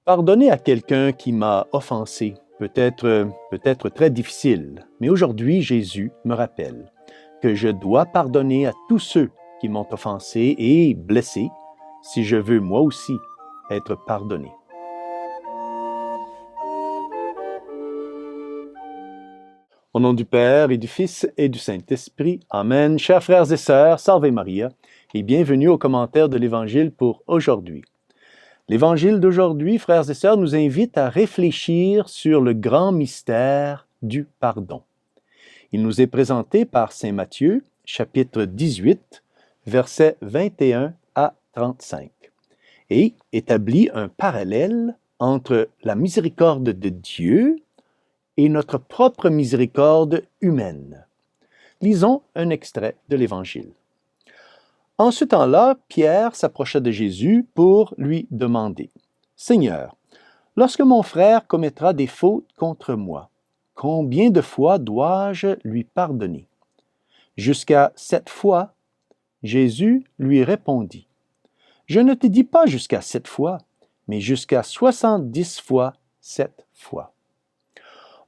Pardonner à quelqu'un qui m'a offensé peut être très difficile, mais aujourd'hui, Jésus me rappelle que je dois pardonner à tous ceux qui m'ont offensé et blessé si je veux moi aussi être pardonné. Au nom du Père et du Fils et du Saint-Esprit, Amen. Chers frères et sœurs, Salve Maria et bienvenue au commentaire de l'Évangile pour aujourd'hui. L'Évangile d'aujourd'hui, frères et sœurs, nous invite à réfléchir sur le grand mystère du pardon. Il nous est présenté par saint Matthieu, chapitre 18, versets 21 à 35, et établit un parallèle entre la miséricorde de Dieu et notre propre miséricorde humaine. Lisons un extrait de l'Évangile. En ce temps-là, Pierre s'approcha de Jésus pour lui demander, « Seigneur, lorsque mon frère commettra des fautes contre moi, combien de fois dois-je lui pardonner? » Jusqu'à 7 fois, Jésus lui répondit, « Je ne te dis pas jusqu'à 7 fois, mais jusqu'à 70 fois 7 fois. »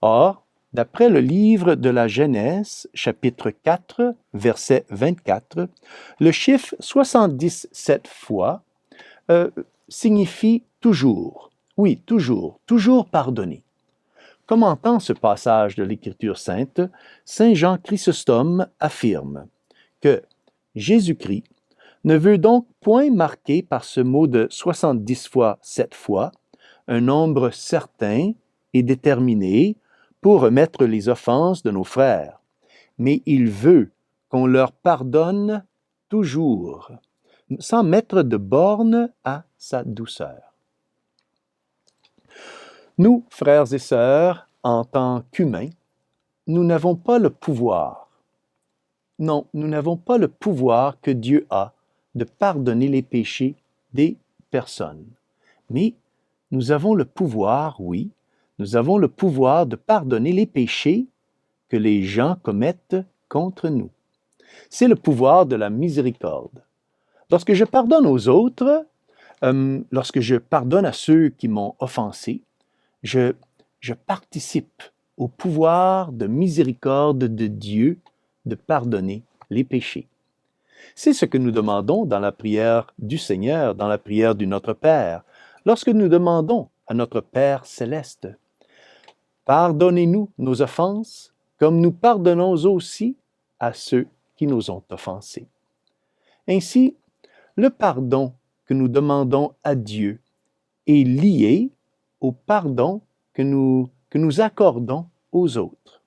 Or, d'après le livre de la Genèse, chapitre 4, verset 24, le chiffre 77 fois signifie toujours, oui, toujours pardonner. Commentant ce passage de l'Écriture sainte, saint Jean Chrysostome affirme que Jésus-Christ ne veut donc point marquer par ce mot de 70 fois 7 fois un nombre certain et déterminé pour remettre les offenses de nos frères, mais il veut qu'on leur pardonne toujours, sans mettre de borne à sa douceur. Nous, frères et sœurs, en tant qu'humains, nous n'avons pas le pouvoir. Non, nous n'avons pas le pouvoir que Dieu a de pardonner les péchés des personnes. Mais nous avons le pouvoir, oui, nous avons le pouvoir de pardonner les péchés que les gens commettent contre nous. C'est le pouvoir de la miséricorde. Lorsque je pardonne aux autres, lorsque je pardonne à ceux qui m'ont offensé, je participe au pouvoir de miséricorde de Dieu de pardonner les péchés. C'est ce que nous demandons dans la prière du Seigneur, dans la prière du Notre Père, lorsque nous demandons à notre Père céleste, « Pardonnez-nous nos offenses, comme nous pardonnons aussi à ceux qui nous ont offensés. » Ainsi, le pardon que nous demandons à Dieu est lié au pardon que nous accordons aux autres.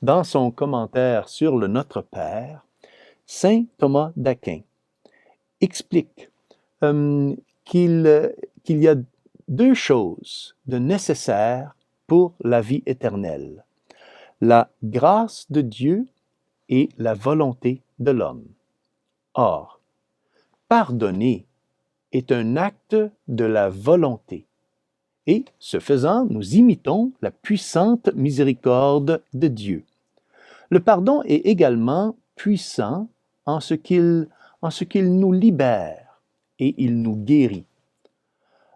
Dans son commentaire sur le Notre Père, saint Thomas d'Aquin explique qu'il y a deux choses de nécessaires pour la vie éternelle, la grâce de Dieu et la volonté de l'homme. Or, pardonner est un acte de la volonté. Et, ce faisant, nous imitons la puissante miséricorde de Dieu. Le pardon est également puissant en ce qu'il nous libère et il nous guérit.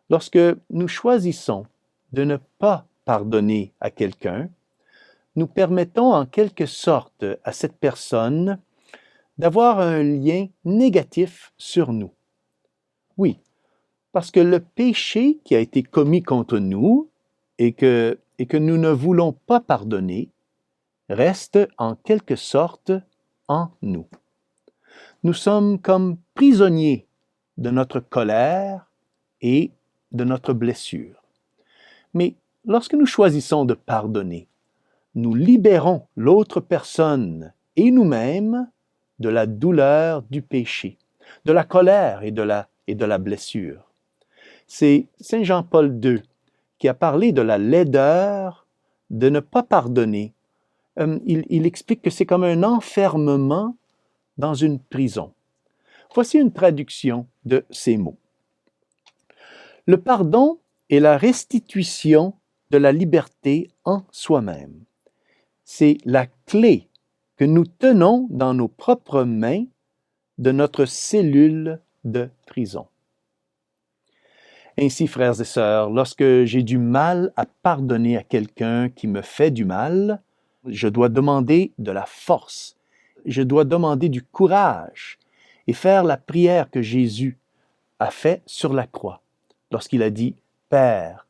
Lorsque nous choisissons de ne pas pardonner à quelqu'un, nous permettons en quelque sorte à cette personne d'avoir un lien négatif sur nous. Oui, parce que le péché qui a été commis contre nous et que nous ne voulons pas pardonner reste en quelque sorte en nous. Nous sommes comme prisonniers de notre colère et de notre blessure. Mais lorsque nous choisissons de pardonner, nous libérons l'autre personne et nous-mêmes de la douleur du péché, de la colère et de la blessure. C'est saint Jean-Paul II qui a parlé de la laideur de ne pas pardonner. Il explique que c'est comme un enfermement dans une prison. Voici une traduction de ces mots. Le pardon est la restitution de la liberté en soi-même. C'est la clé que nous tenons dans nos propres mains de notre cellule de prison. Ainsi, frères et sœurs, lorsque j'ai du mal à pardonner à quelqu'un qui me fait du mal, je dois demander de la force, je dois demander du courage et faire la prière que Jésus a faite sur la croix, lorsqu'il a dit « Père,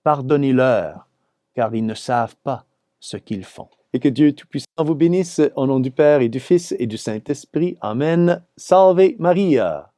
pardonnez-leur, car ils ne savent pas ce qu'ils font. » Et que Dieu Tout-Puissant vous bénisse au nom du Père et du Fils et du Saint-Esprit. Amen. Salve Maria.